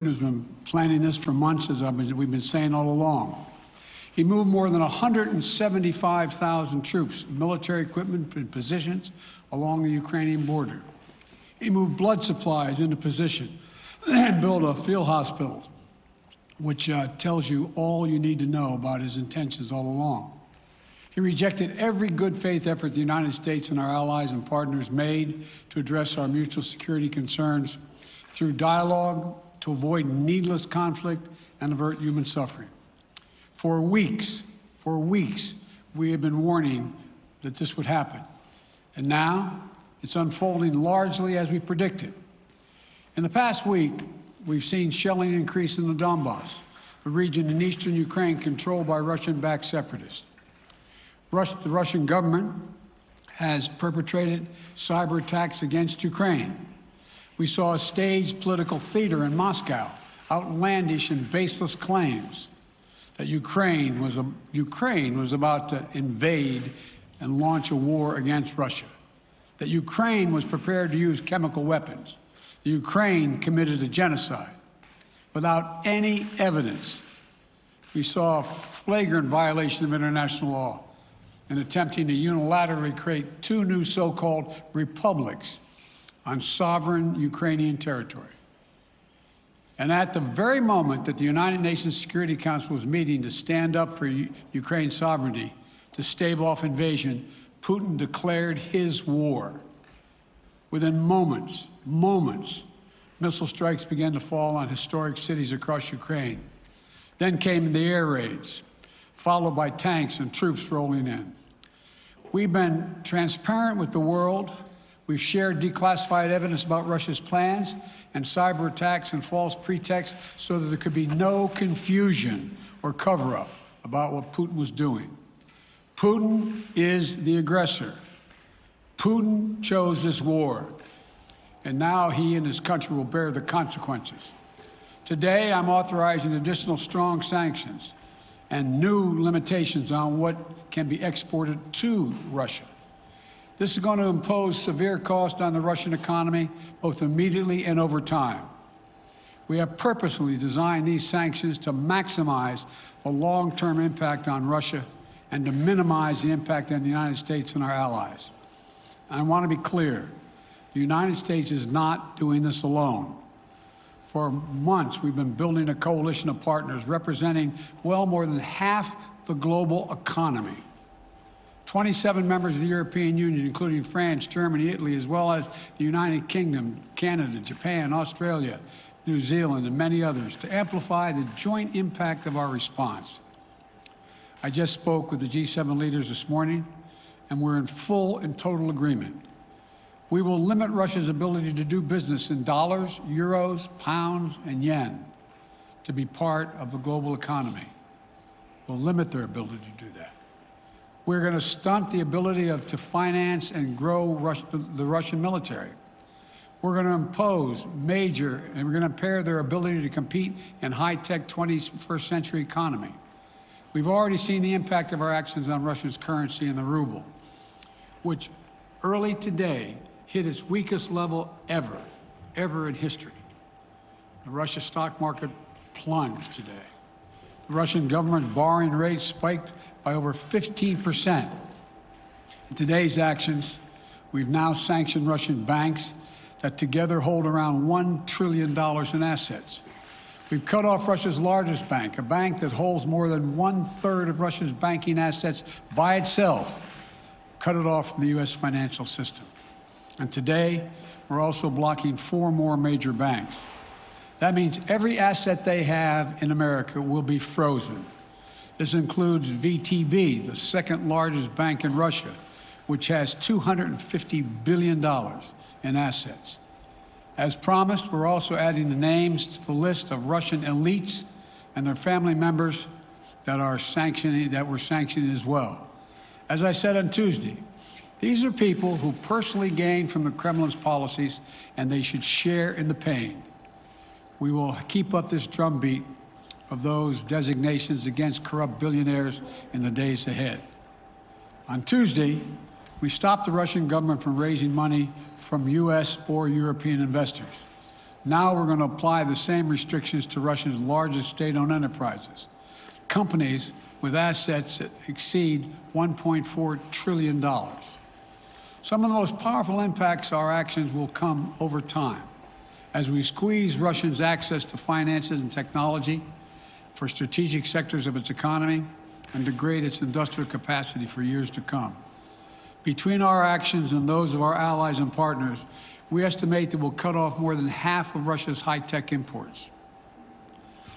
Has been planning this for months, as we've been saying all along. He moved more than 175,000 troops, military equipment and positions along the Ukrainian border. He moved blood supplies into position and built a field hospital, which tells you all you need to know about his intentions all along. He rejected every good faith effort the United States and our allies and partners made to address our mutual security concerns through dialogue, to avoid needless conflict and avert human suffering. For weeks, we have been warning that this would happen. And now, it's unfolding largely as we predicted. In the past week, we've seen shelling increase in the Donbass, a region in eastern Ukraine controlled by Russian-backed separatists. The Russian government has perpetrated cyber attacks against Ukraine. We saw a staged political theater in Moscow, outlandish and baseless claims that Ukraine was about to invade and launch a war against Russia, that Ukraine was prepared to use chemical weapons, that Ukraine committed a genocide. Without any evidence, we saw a flagrant violation of international law in attempting to unilaterally create two new so-called republics on sovereign Ukrainian territory. And at the very moment that the United Nations Security Council was meeting to stand up for Ukraine's sovereignty, to stave off invasion, Putin declared his war. Within moments, missile strikes began to fall on historic cities across Ukraine. Then came the air raids, followed by tanks and troops rolling in. We've been transparent with the world. We've shared declassified evidence about Russia's plans and cyber attacks and false pretexts so that there could be no confusion or cover-up about what Putin was doing. Putin is the aggressor. Putin chose this war, and now he and his country will bear the consequences. Today, I'm authorizing additional strong sanctions and new limitations on what can be exported to Russia. This is going to impose severe cost on the Russian economy, both immediately and over time. We have purposely designed these sanctions to maximize the long-term impact on Russia and to minimize the impact on the United States and our allies. I want to be clear, the United States is not doing this alone. For months, we've been building a coalition of partners representing well more than half the global economy. 27 members of the European Union, including France, Germany, Italy, as well as the United Kingdom, Canada, Japan, Australia, New Zealand, and many others, to amplify the joint impact of our response. I just spoke with the G7 leaders this morning, and we're in full and total agreement. We will limit Russia's ability to do business in dollars, euros, pounds, and yen to be part of the global economy. We'll limit their ability to do that. We're going to stunt the ability to finance and grow the Russian military. We're going to impose and we're going to impair their ability to compete in high-tech 21st century economy. We've already seen the impact of our actions on Russia's currency and the ruble, which early today hit its weakest level ever in history. The Russia stock market plunged today. The Russian government borrowing rate spiked by over 15%. In today's actions, we've now sanctioned Russian banks that together hold around $1 trillion in assets. We've cut off Russia's largest bank, a bank that holds more than 1/3 of Russia's banking assets by itself, cut it off from the U.S. financial system. And today, we're also blocking 4 more major banks. That means every asset they have in America will be frozen. This includes VTB, the second largest bank in Russia, which has $250 billion in assets. As promised, we're also adding the names to the list of Russian elites and their family members that we're sanctioning as well. As I said on Tuesday, these are people who personally gain from the Kremlin's policies, and they should share in the pain. We will keep up this drumbeat of those designations against corrupt billionaires in the days ahead. On Tuesday, we stopped the Russian government from raising money from U.S. or European investors. Now we're going to apply the same restrictions to Russia's largest state-owned enterprises, companies with assets that exceed $1.4 trillion. Some of the most powerful impacts of our actions will come over time as we squeeze Russia's access to finances and technology for strategic sectors of its economy and degrade its industrial capacity for years to come. Between our actions and those of our allies and partners, we estimate that we'll cut off more than half of Russia's high-tech imports.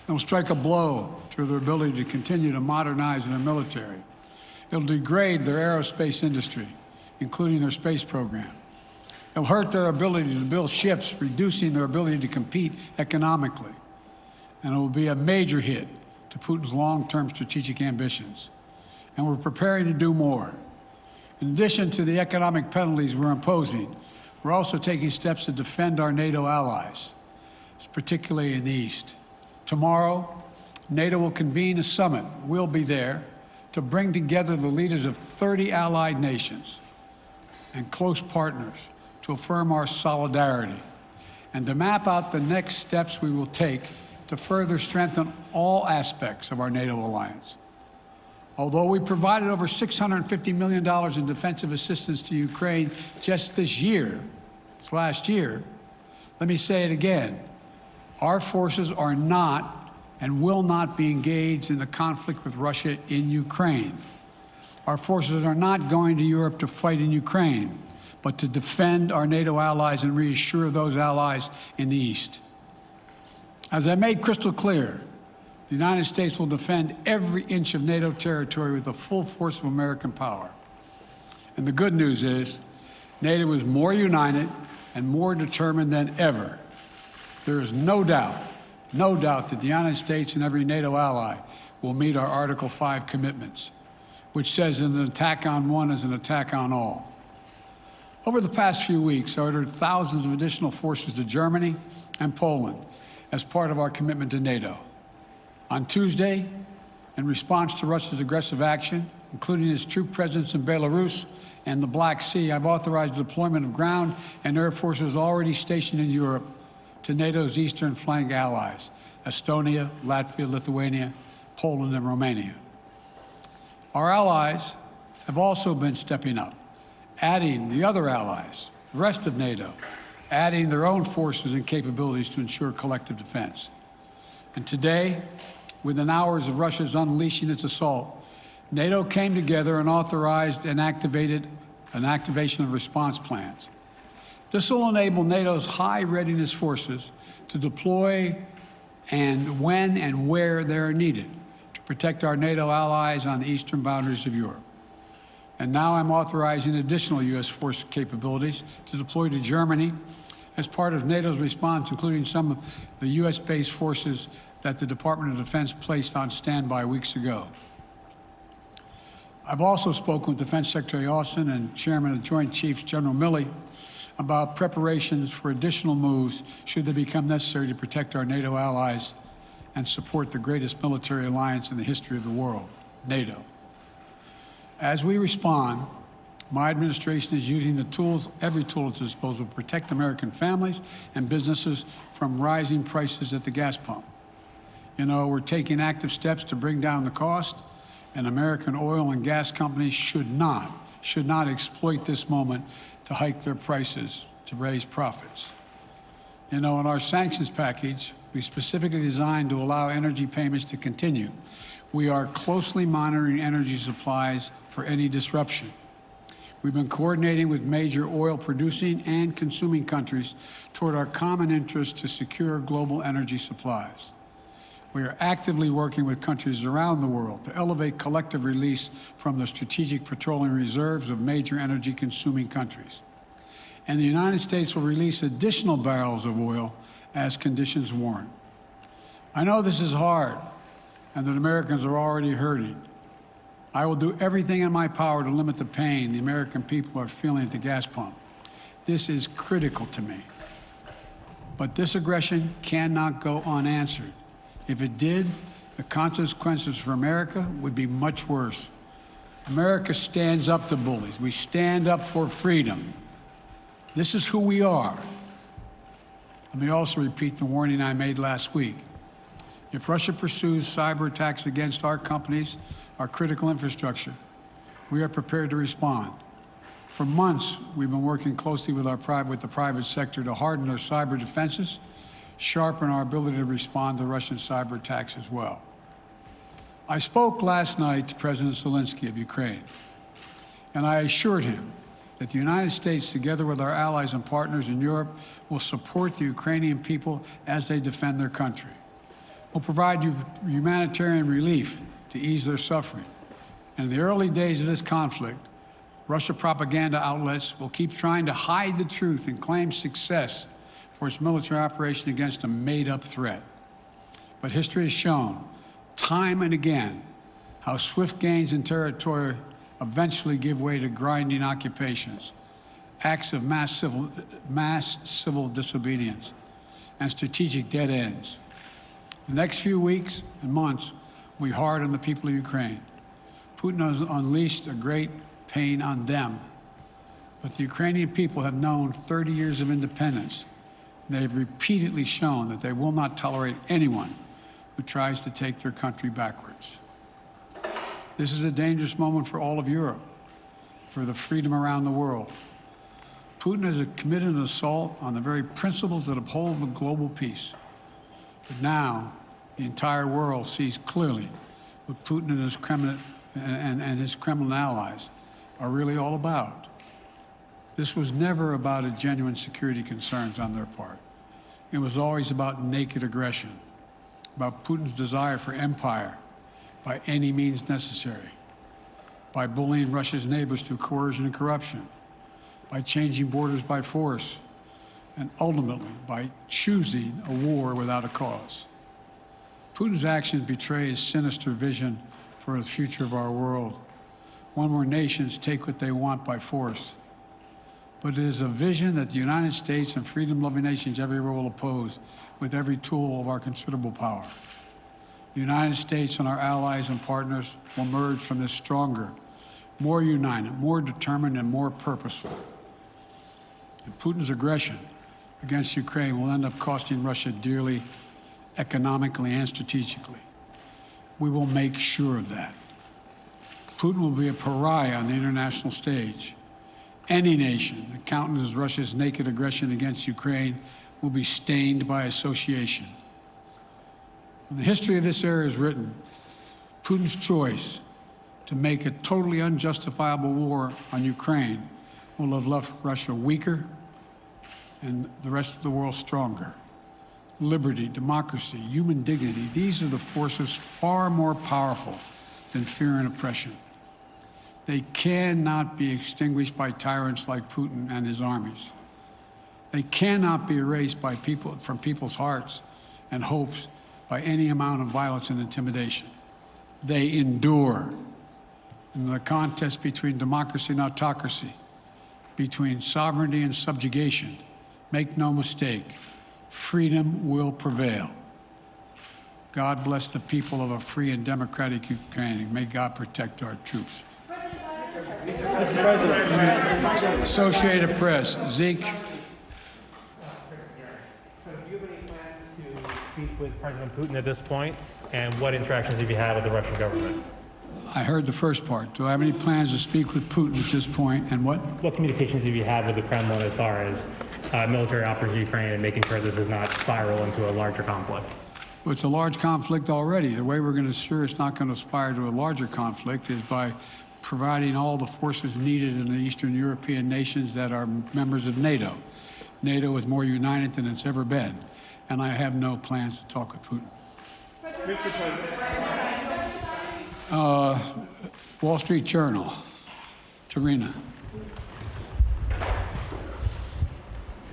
It will strike a blow to their ability to continue to modernize their military. It will degrade their aerospace industry, including their space program. It will hurt their ability to build ships, reducing their ability to compete economically. And it will be a major hit to Putin's long-term strategic ambitions. And we're preparing to do more. In addition to the economic penalties we're imposing, we're also taking steps to defend our NATO allies, particularly in the East. Tomorrow, NATO will convene a summit. We'll be there to bring together the leaders of 30 allied nations and close partners to affirm our solidarity and to map out the next steps we will take to further strengthen all aspects of our NATO alliance. Although we provided over $650 million in defensive assistance to Ukraine just this last year, let me say it again. Our forces are not and will not be engaged in the conflict with Russia in Ukraine. Our forces are not going to Europe to fight in Ukraine, but to defend our NATO allies and reassure those allies in the East. As I made crystal clear, the United States will defend every inch of NATO territory with the full force of American power. And the good news is, NATO is more united and more determined than ever. There is no doubt that the United States and every NATO ally will meet our Article 5 commitments, which says an attack on one is an attack on all. Over the past few weeks, I ordered thousands of additional forces to Germany and Poland as part of our commitment to NATO. On Tuesday, in response to Russia's aggressive action, including its troop presence in Belarus and the Black Sea, I've authorized the deployment of ground and air forces already stationed in Europe to NATO's eastern flank allies, Estonia, Latvia, Lithuania, Poland, and Romania. Our allies have also been stepping up, adding the other allies, the rest of NATO, adding their own forces and capabilities to ensure collective defense. And today, within hours of Russia's unleashing its assault, NATO came together and authorized and activated an activation of response plans. This will enable NATO's high readiness forces to deploy and when and where they are needed to protect our NATO allies on the eastern boundaries of Europe. And now I'm authorizing additional U.S. force capabilities to deploy to Germany as part of NATO's response, including some of the U.S.-based forces that the Department of Defense placed on standby weeks ago. I've also spoken with Defense Secretary Austin and Chairman of the Joint Chiefs, General Milley, about preparations for additional moves should they become necessary to protect our NATO allies and support the greatest military alliance in the history of the world, NATO. As we respond, my administration is using the tools, every tool at its disposal to protect American families and businesses from rising prices at the gas pump. You know, we're taking active steps to bring down the cost, and American oil and gas companies should not exploit this moment to hike their prices to raise profits. You know, in our sanctions package, we specifically designed to allow energy payments to continue. We are closely monitoring energy supplies for any disruption. We've been coordinating with major oil-producing and consuming countries toward our common interest to secure global energy supplies. We are actively working with countries around the world to elevate collective release from the strategic petroleum reserves of major energy-consuming countries. And the United States will release additional barrels of oil as conditions warrant. I know this is hard and that Americans are already hurting. I will do everything in my power to limit the pain the American people are feeling at the gas pump. This is critical to me. But this aggression cannot go unanswered. If it did, the consequences for America would be much worse. America stands up to bullies. We stand up for freedom. This is who we are. Let me also repeat the warning I made last week. If Russia pursues cyber attacks against our companies, our critical infrastructure, we are prepared to respond. For months, we've been working closely with the private sector to harden our cyber defenses, sharpen our ability to respond to Russian cyber attacks as well. I spoke last night to President Zelensky of Ukraine, and I assured him that the United States, together with our allies and partners in Europe, will support the Ukrainian people as they defend their country. We'll provide humanitarian relief to ease their suffering. And in the early days of this conflict, Russia propaganda outlets will keep trying to hide the truth and claim success for its military operation against a made-up threat. But history has shown, time and again, how swift gains in territory eventually give way to grinding occupations, acts of mass civil disobedience, and strategic dead ends. The next few weeks and months will be hard on the people of Ukraine. Putin has unleashed a great pain on them, but the Ukrainian people have known 30 years of independence. They have repeatedly shown that they will not tolerate anyone who tries to take their country backwards. This is a dangerous moment for all of Europe, for the freedom around the world. Putin has committed an assault on the very principles that uphold the global peace. But now, the entire world sees clearly what Putin and his Kremlin allies are really all about. This was never about a genuine security concerns on their part. It was always about naked aggression, about Putin's desire for empire by any means necessary, by bullying Russia's neighbors through coercion and corruption, by changing borders by force, and ultimately by choosing a war without a cause. Putin's actions betray his sinister vision for the future of our world, one where nations take what they want by force. But it is a vision that the United States and freedom-loving nations everywhere will oppose with every tool of our considerable power. The United States and our allies and partners will emerge from this stronger, more united, more determined, and more purposeful. And Putin's aggression against Ukraine will end up costing Russia dearly, economically and strategically. We will make sure of that. Putin will be a pariah on the international stage. Any nation that countenances Russia's naked aggression against Ukraine will be stained by association. When the history of this era is written, Putin's choice to make a totally unjustifiable war on Ukraine will have left Russia weaker and the rest of the world stronger. Liberty, democracy, human dignity, these are the forces far more powerful than fear and oppression. They cannot be extinguished by tyrants like Putin and his armies. They cannot be erased by from people's hearts and hopes by any amount of violence and intimidation. They endure. In the contest between democracy and autocracy, between sovereignty and subjugation, make no mistake, freedom will prevail. God bless the people of a free and democratic Ukraine, and may God protect our troops. Mr. President. Associated Press, Zeke. Do you have any plans to speak with President Putin at this point, and what interactions have you had with the Russian government? I heard the first part. Do I have any plans to speak with Putin at this point, and what? What communications have you had with the Kremlin as far as military operations in Ukraine and making sure this does not spiral into a larger conflict? Well, it's a large conflict already. The way we're going to ensure it's not going to spiral to a larger conflict is by providing all the forces needed in the Eastern European nations that are members of NATO. NATO is more united than it's ever been, and I have no plans to talk with Putin. Wall Street Journal, Tarina.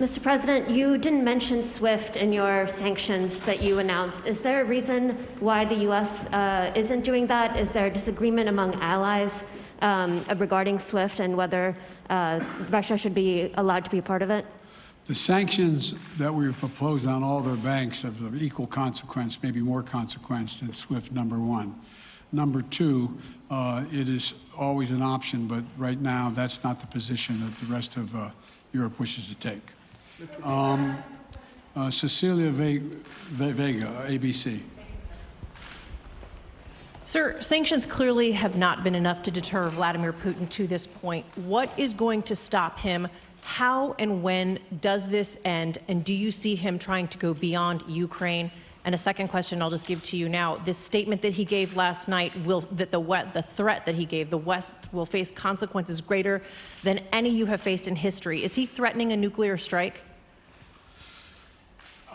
Mr. President, you didn't mention SWIFT in your sanctions that you announced. Is there a reason why the U.S. Isn't doing that? Is there a disagreement among allies regarding SWIFT and whether Russia should be allowed to be a part of it? The sanctions that we've proposed on all their banks have of equal consequence, maybe more consequence than SWIFT, number one. Number two, it is always an option, but right now that's not the position that the rest of Europe wishes to take. Cecilia Vega, ABC. Sir, sanctions clearly have not been enough to deter Vladimir Putin to this point. What is going to stop him? How and when does this end? And do you see him trying to go beyond Ukraine? And a second question I'll just give to you now. This statement that he gave last night, the threat that he gave, the West will face consequences greater than any you have faced in history. Is he threatening a nuclear strike?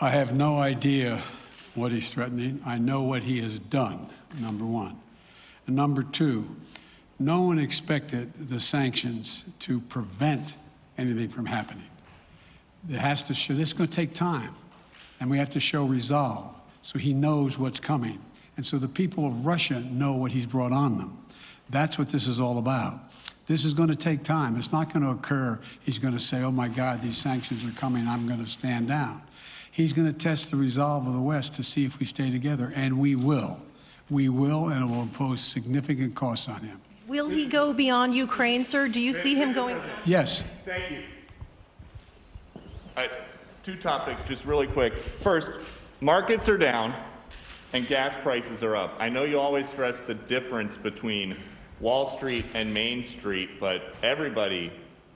I have no idea what he's threatening. I know what he has done, number one. And number two, no one expected the sanctions to prevent anything from happening. It has to show, this is going to take time, and we have to show resolve so he knows what's coming. And so the people of Russia know what he's brought on them. That's what this is all about. This is going to take time. It's not going to occur, he's going to say, oh my God, these sanctions are coming, I'm going to stand down. He's going to test the resolve of the West to see if we stay together, and we will. We will, and it will impose significant costs on him. Will he go beyond Ukraine, sir? Do you see him going? Yes. Thank you. All right, two topics, just really quick. First, markets are down and gas prices are up. I know you always stress the difference between Wall Street and Main Street, but everybody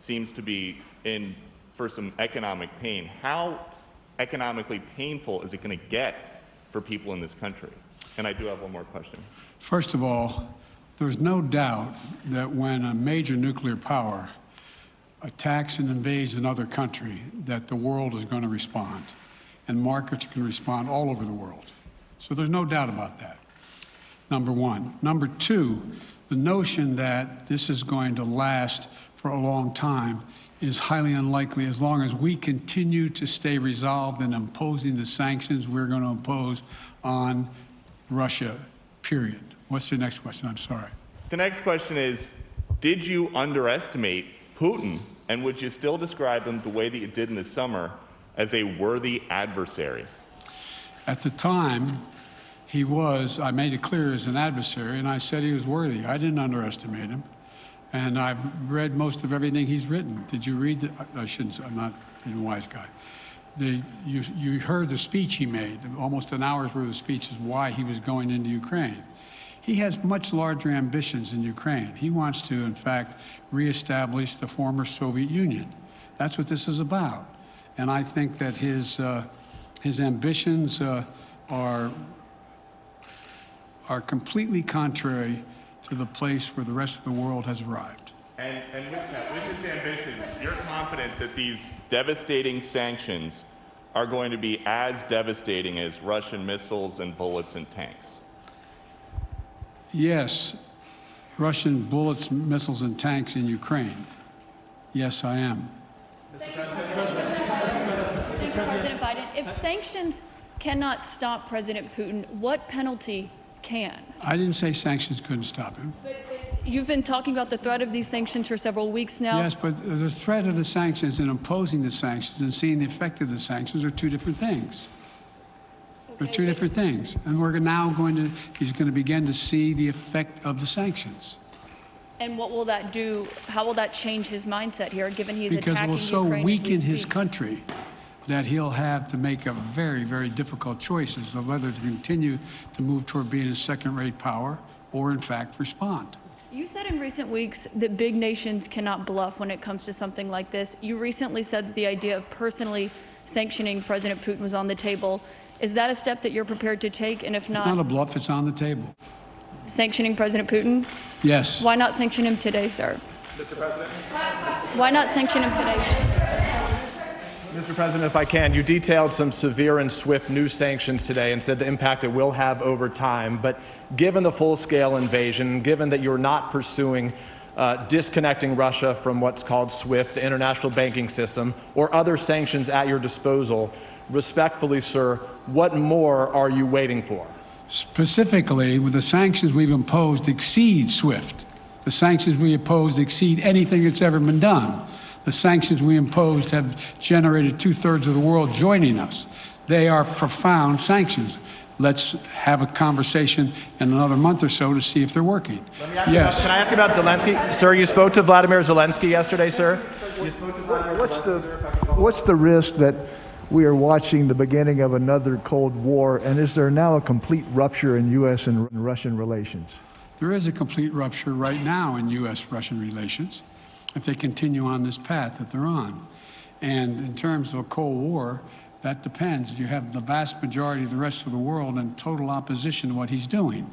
seems to be in for some economic pain. How economically painful is it going to get for people in this country? And I do have one more question. First of all, there's no doubt that when a major nuclear power attacks and invades another country, that the world is going to respond, and markets can respond all over the world. So there's no doubt about that, number one. Number two, the notion that this is going to last for a long time is highly unlikely as long as we continue to stay resolved in imposing the sanctions we're going to impose on Russia, period. What's your next question? I'm sorry. The next question is, did you underestimate Putin, and would you still describe him the way that you did in the summer as a worthy adversary? At the time, he was, I made it clear, as an adversary, and I said he was worthy. I didn't underestimate him. And I've read most of everything he's written. Did you read it? I shouldn't, I'm not being a wise guy. You heard the speech he made, almost an hour's worth of speeches, why he was going into Ukraine. He has much larger ambitions in Ukraine. He wants to, in fact, reestablish the former Soviet Union. That's what this is about. And I think that his ambitions are completely contrary to the place where the rest of the world has arrived. And with that, with his ambitions, you're confident that these devastating sanctions are going to be as devastating as Russian missiles and bullets and tanks? Yes, Russian bullets, missiles, and tanks in Ukraine. Yes, I am. Thank you, President Biden. If sanctions cannot stop President Putin, what penalty can? I didn't say sanctions couldn't stop him. But you've been talking about the threat of these sanctions for several weeks now. Yes, but the threat of the sanctions and imposing the sanctions and seeing the effect of the sanctions are two different things. They're two different things. And he's going to begin to see the effect of the sanctions. And what will that do? How will that change his mindset here, given he's Because it attacking will so Ukraine as we weaken his speak? country that he'll have to make a very, very difficult choice as to whether to continue to move toward being a second-rate power or, in fact, respond. You said in recent weeks that big nations cannot bluff when it comes to something like this. You recently said that the idea of personally sanctioning President Putin was on the table. Is that a step that you're prepared to take? And if It's not a bluff, it's on the table. Sanctioning President Putin? Yes. Why not sanction him today, sir? Mr. President? Why not sanction him today? Mr. President, if I can, you detailed some severe and swift new sanctions today and said the impact it will have over time. But given the full-scale invasion, given that you're not pursuing disconnecting Russia from what's called SWIFT, the international banking system, or other sanctions at your disposal, respectfully, sir, what more are you waiting for? Specifically, with the sanctions we've imposed exceed SWIFT. The sanctions we imposed exceed anything that's ever been done. The sanctions we imposed have generated two-thirds of the world joining us. They are profound sanctions. Let's have a conversation in another month or so to see if they're working. Yes. Can I ask you about Zelensky? Sir, you spoke to Vladimir Zelensky yesterday, sir? What's the risk that we are watching the beginning of another Cold War? And is there now a complete rupture in U.S. and Russian relations? There is a complete rupture right now in U.S.-Russian relations if they continue on this path that they're on. And in terms of a Cold War, that depends. You have the vast majority of the rest of the world in total opposition to what he's doing,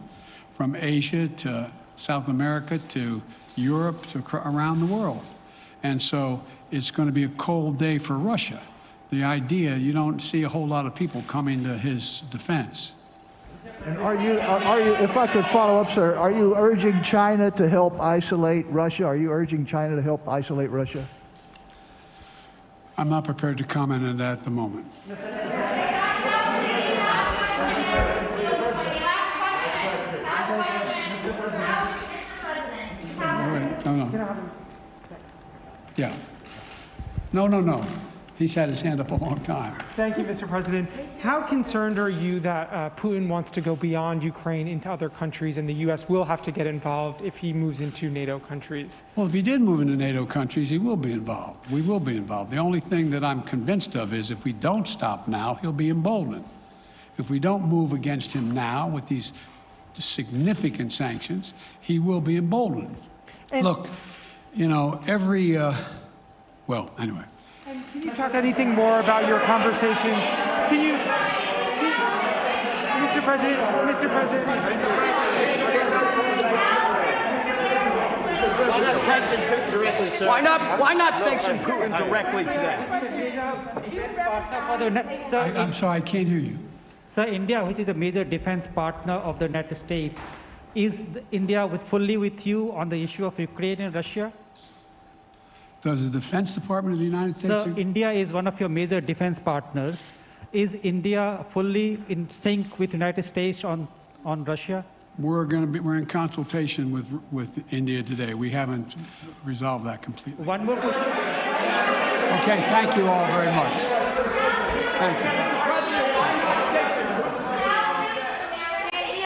from Asia to South America to Europe to around the world. And so it's going to be a cold day for Russia. The idea, you don't see a whole lot of people coming to his defense. And are you, if I could follow up, sir, are you urging China to help isolate Russia? Are you urging China to help isolate Russia? I'm not prepared to comment on that at the moment. No. Yeah. No. He's had his hand up a long time. Thank you, Mr. President. How concerned are you that Putin wants to go beyond Ukraine into other countries, and the U.S. will have to get involved if he moves into NATO countries? Well, if he did move into NATO countries, he will be involved. We will be involved. The only thing that I'm convinced of is if we don't stop now, he'll be emboldened. If we don't move against him now with these significant sanctions, he will be emboldened. Look, you know, well, anyway. And can you talk anything more about your conversation? Mr. President. Why not sanction Putin directly today? I'm sorry, I can't hear you. Sir, India, which is a major defense partner of the United States, is India fully with you on the issue of Ukraine and Russia? Does the Defense Department of the United States... Sir, India is one of your major defense partners. Is India fully in sync with the United States on Russia? We're in consultation with India today. We haven't resolved that completely. One more question. Okay, thank you all very much. Thank you.